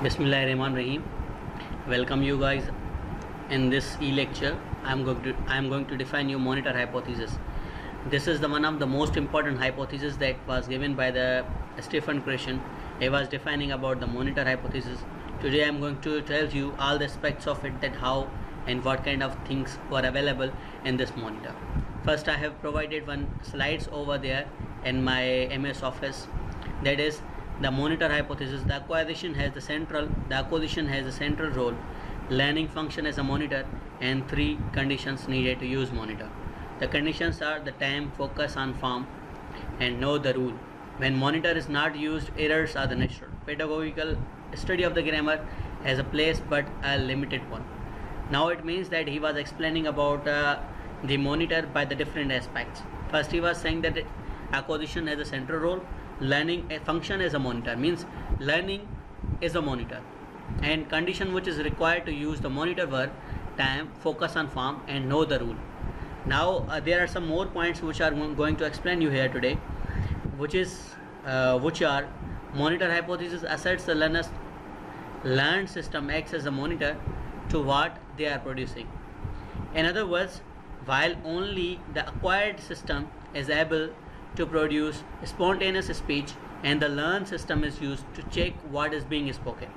Bismillahirrahmanirrahim. Welcome you guys in this e-lecture. I am going to define you monitor hypothesis. This is the one of the most important hypothesis that was given by the Stephen Christian. He was defining about the monitor hypothesis. Today I am going to tell you all the aspects of it, that how and what kind of things were available in this monitor. First, I have provided one slides over there in my MS Office. That is the monitor hypothesis. The acquisition has the central role, learning function as a monitor, and three conditions needed to use monitor. The conditions are the time, focus on form, and know the rule. When monitor is not used, errors are the natural. Pedagogical study of the grammar has a place but a limited one. Now it means that he was explaining about the monitor by the different aspects. First, he was saying that acquisition has a central role, learning a function as a monitor, means learning is a monitor, and condition which is required to use the monitor were time, focus on form, and know the rule. Now there are some more points which are going to explain you here today, which are monitor hypothesis asserts the learned system acts as a monitor to what they are producing. In other words, while only the acquired system is able to produce spontaneous speech, and the learned system is used to check what is being spoken.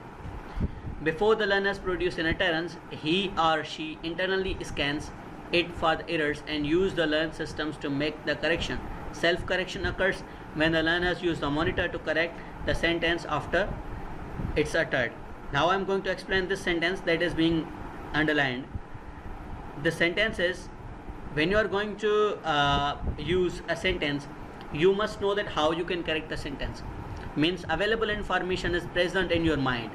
Before the learners produce an utterance, he or she internally scans it for the errors and use the learned systems to make the correction. Self-correction occurs when the learners use the monitor to correct the sentence after it's uttered. Now I am going to explain this sentence that is being underlined. The sentence is, when you are going to use a sentence, you must know that how you can correct the sentence. Means available information is present in your mind,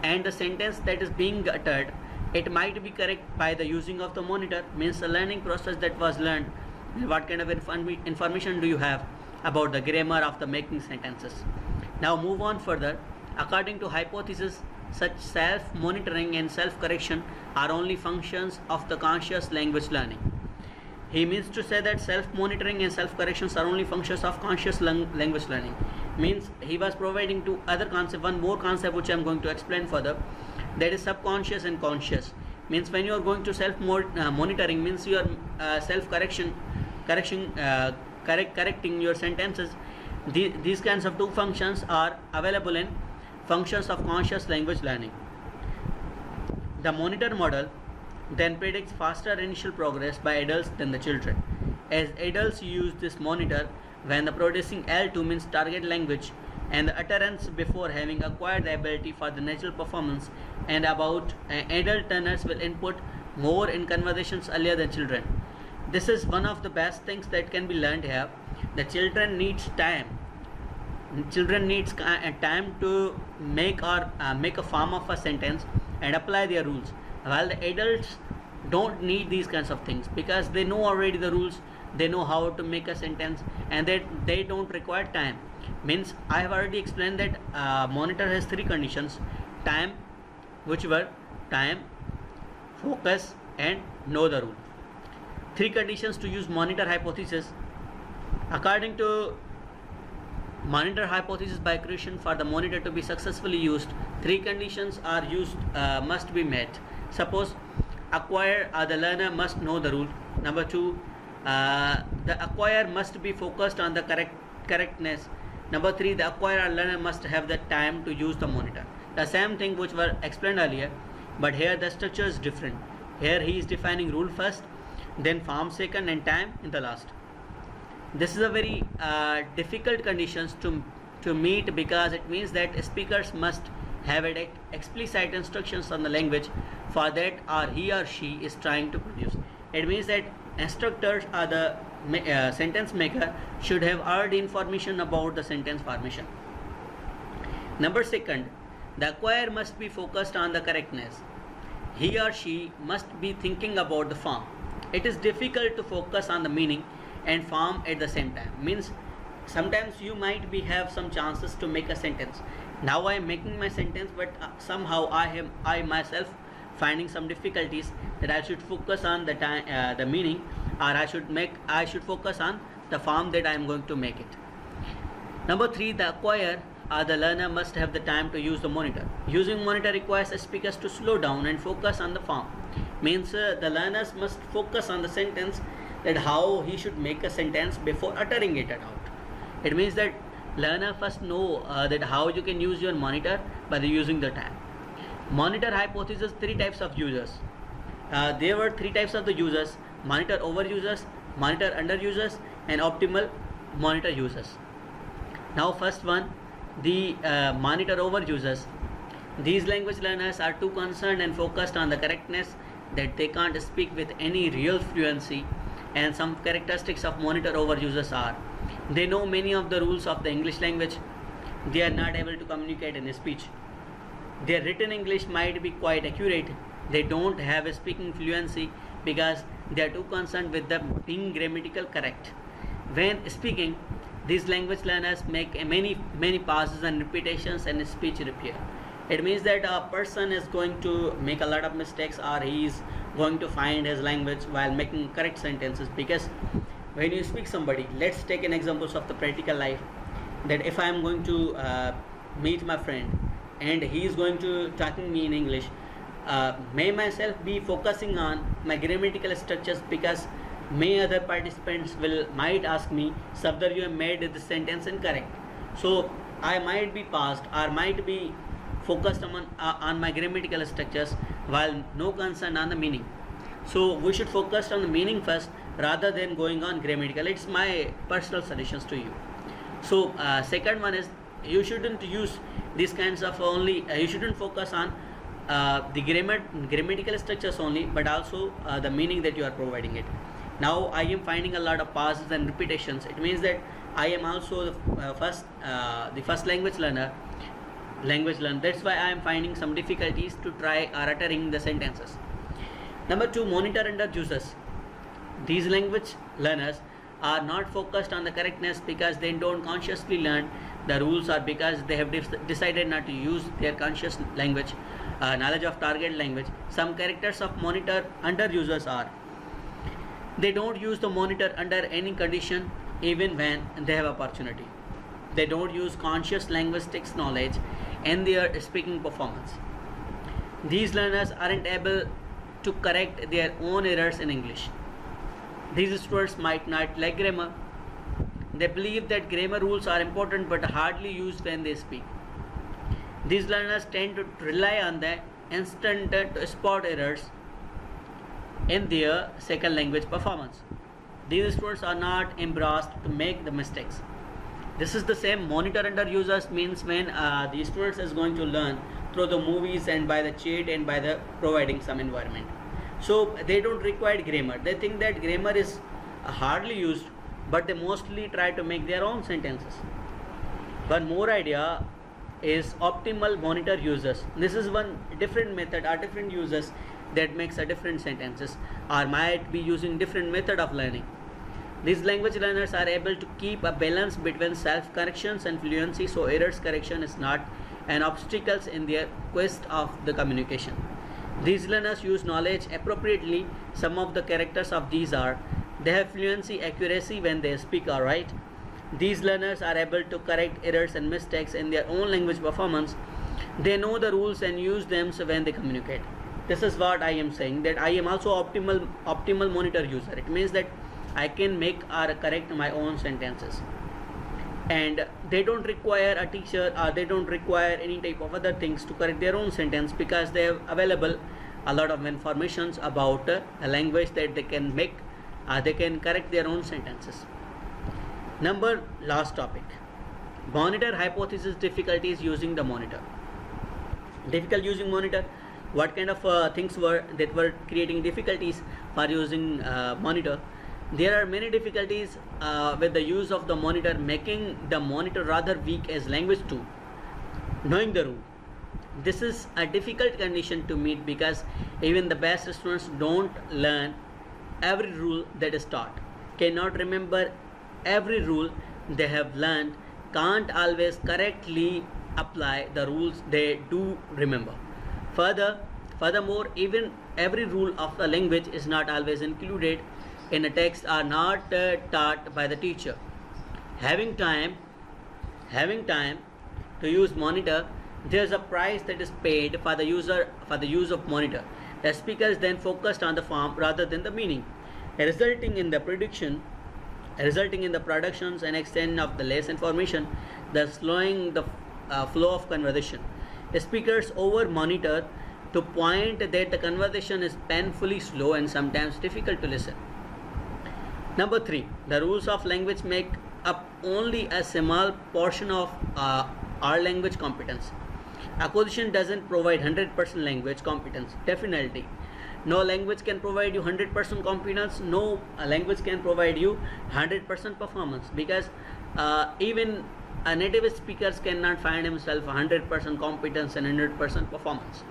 and the sentence that is being uttered, it might be correct by the using of the monitor. Means the learning process that was learned, what kind of information do you have about the grammar of the making sentences. Now move on further. According to hypothesis, such self-monitoring and self-correction are only functions of the conscious language learning. He means to say that self-monitoring and self-corrections are only functions of conscious language learning. Means he was providing two other concept, one more concept which I am going to explain further. That is subconscious and conscious. Means when you are going to self-monitoring, means you are self-correcting your sentences. These kinds of two functions are available in functions of conscious language learning. The monitor model then predicts faster initial progress by adults than the children, as adults use this monitor when the producing L2 means target language and the utterance before having acquired the ability for the natural performance, and about adult learners will input more in conversations earlier than children. This is one of the best things that can be learned here. The children needs time. Children needs time to make a form of a sentence and apply their rules, while the adults don't need these kinds of things because they know already the rules, they know how to make a sentence, and they don't require time. Means I have already explained that monitor has three conditions: time, which were time, focus, and know the rule. Three conditions to use monitor hypothesis. According to monitor hypothesis by Christian, for the monitor to be successfully used, three conditions are must be met. Suppose acquire the learner must know the rule. Number two, the acquire must be focused on the correctness. Number three, the acquire learner must have the time to use the monitor. The same thing which were explained earlier, but here the structure is different. Here he is defining rule first, then form second, and time in the last. This is a very difficult conditions to meet, because it means that speakers must have explicit instructions on the language for that or he or she is trying to produce. It means that instructors or the sentence maker should have already information about the sentence formation. Number second, the acquire must be focused on the correctness. He or she must be thinking about the form. It is difficult to focus on the meaning and form at the same time. Means sometimes you might have some chances to make a sentence. Now I am making my sentence, but somehow I myself finding some difficulties that I should focus on the meaning, or I should focus on the form that I am going to make it. Number 3, the acquire the learner must have the time to use the monitor. Using monitor requires the speakers to slow down and focus on the form. Means the learners must focus on the sentence, that how he should make a sentence before uttering it out. It means that learner first know that how you can use your monitor by using the time. Monitor hypothesis, three types of users. There were three types of the users: monitor over users, monitor under users, and optimal monitor users. Now first one, the monitor over users. These language learners are too concerned and focused on the correctness that they can't speak with any real fluency, and some characteristics of monitor over users are: they know many of the rules of the English language, they are not able to communicate in speech, their written English might be quite accurate, they don't have a speaking fluency because they are too concerned with the being grammatical correct. When speaking, these language learners make many pauses and repetitions and speech repair. It means that a person is going to make a lot of mistakes, or he is going to find his language while making correct sentences. Because when you speak somebody, let's take an examples of the practical life, that if I am going to meet my friend and he is going to talking me in English, may myself be focusing on my grammatical structures, because may other participants might ask me, Safdar, you have made the sentence incorrect. So I might be paused or might be focused on my grammatical structures while no concern on the meaning. So we should focus on the meaning first rather than going on grammatical. It's my personal suggestions to you. So second one is, you shouldn't use these kinds of only, you shouldn't focus on the grammatical structures only, but also the meaning that you are providing it. Now I am finding a lot of pauses and repetitions. It means that I am also the first language learner. That's why I am finding some difficulties to try uttering the sentences. Number two, monitor under users. These language learners are not focused on the correctness because they don't consciously learn the rules, or because they have decided not to use their conscious language, knowledge of target language. Some characters of monitor under users are: they don't use the monitor under any condition, even when they have opportunity. They don't use conscious linguistics knowledge in their speaking performance. These learners aren't able to correct their own errors in English. These students might not like grammar. They believe that grammar rules are important but hardly used when they speak. These learners tend to rely on the instant to spot errors in their second language performance. These students are not embarrassed to make the mistakes. This is the same monitor under users means when the students is going to learn through the movies and by the chat and by the providing some environment. So they don't require grammar. They think that grammar is hardly used, but they mostly try to make their own sentences. One more idea is optimal monitor users. This is one different method or different users that makes a different sentences, or might be using different method of learning. These language learners are able to keep a balance between self-corrections and fluency, so errors correction is not an obstacle in their quest of the communication. These learners use knowledge appropriately. Some of the characters of these are: they have fluency, accuracy when they speak, alright. These learners are able to correct errors and mistakes in their own language performance. They know the rules and use them when they communicate. This is what I am saying, that I am also optimal monitor user. It means that I can make or correct my own sentences, and they don't require a teacher, or they don't require any type of other things to correct their own sentence, because they have available a lot of informations about a language that they can make, they can correct their own sentences. Last topic, monitor hypothesis difficulties using the monitor. Difficult using monitor. What kind of things were creating difficulties for using monitor? There are many difficulties with the use of the monitor, making the monitor rather weak as language tool. Knowing the rule. This is a difficult condition to meet, because even the best students don't learn every rule that is taught, cannot remember every rule they have learned, can't always correctly apply the rules they do remember. Furthermore, even every rule of the language is not always included in a text, are not taught by the teacher. Having time to use monitor, there is a price that is paid for the use of monitor. The speaker is then focused on the form rather than the meaning, resulting in the productions and extent of the less information, thus slowing the flow of conversation. Speakers over monitor to point that the conversation is painfully slow and sometimes difficult to listen. Number 3, the rules of language make up only a small portion of our language competence. Acquisition doesn't provide 100% language competence. Definitely, no language can provide you 100% competence. No language can provide you 100% performance, because even a native speakers cannot find himself 100% competence and 100% performance.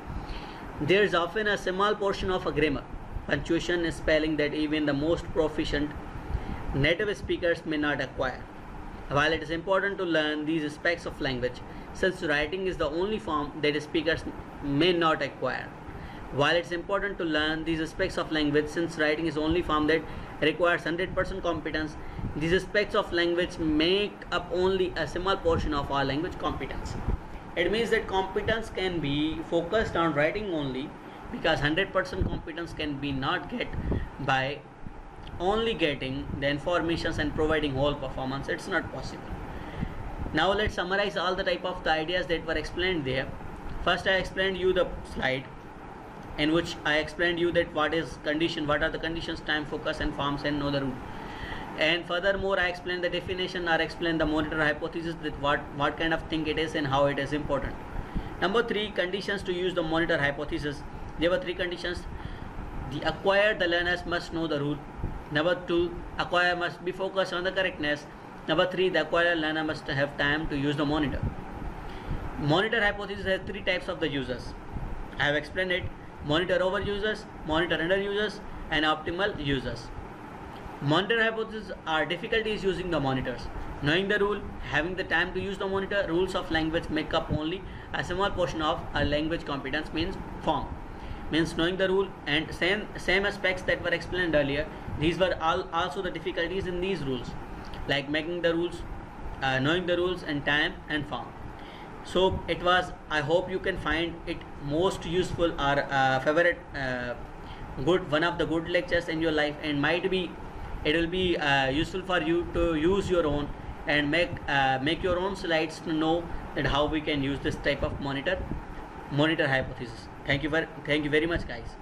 There is often a small portion of a grammar, punctuation, spelling that even the most proficient native speakers may not acquire. While it is important to learn these aspects of language, since writing is the only form that speakers may not acquire. While it's important to learn these aspects of language, since writing is the only form that requires 100% competence, these aspects of language make up only a small portion of our language competence. It means that competence can be focused on writing only, because 100% competence can be not get by only getting the informations and providing whole performance. It's not possible. Now let's summarize all the type of the ideas that were explained there. First, I explained you the slide in which I explained you that what are the conditions, time, focus and forms, and know the rule. And furthermore, I explained the definition or explained the monitor hypothesis, that what kind of thing it is and how it is important. Number 3, conditions to use the monitor hypothesis. There were 3 conditions. The learners must know the rule. Number 2, acquire must be focused on the correctness. Number 3, the acquired learner must have time to use the monitor. Monitor hypothesis has 3 types of the users. I have explained it: monitor over users, monitor under users, and optimal users. Monitor hypothesis are difficulties using the monitors. Knowing the rule, having the time to use the monitor. Rules of language make up only a small portion of a language competence, means form. Means knowing the rule, and same aspects that were explained earlier. These were also the difficulties in these rules, like making the rules, knowing the rules, and time and form. So it was, I hope you can find it most useful or favorite one of the good lectures in your life, and might be it will be useful for you to use your own and make your own slides to know that how we can use this type of monitor hypothesis. Thank you very much, guys.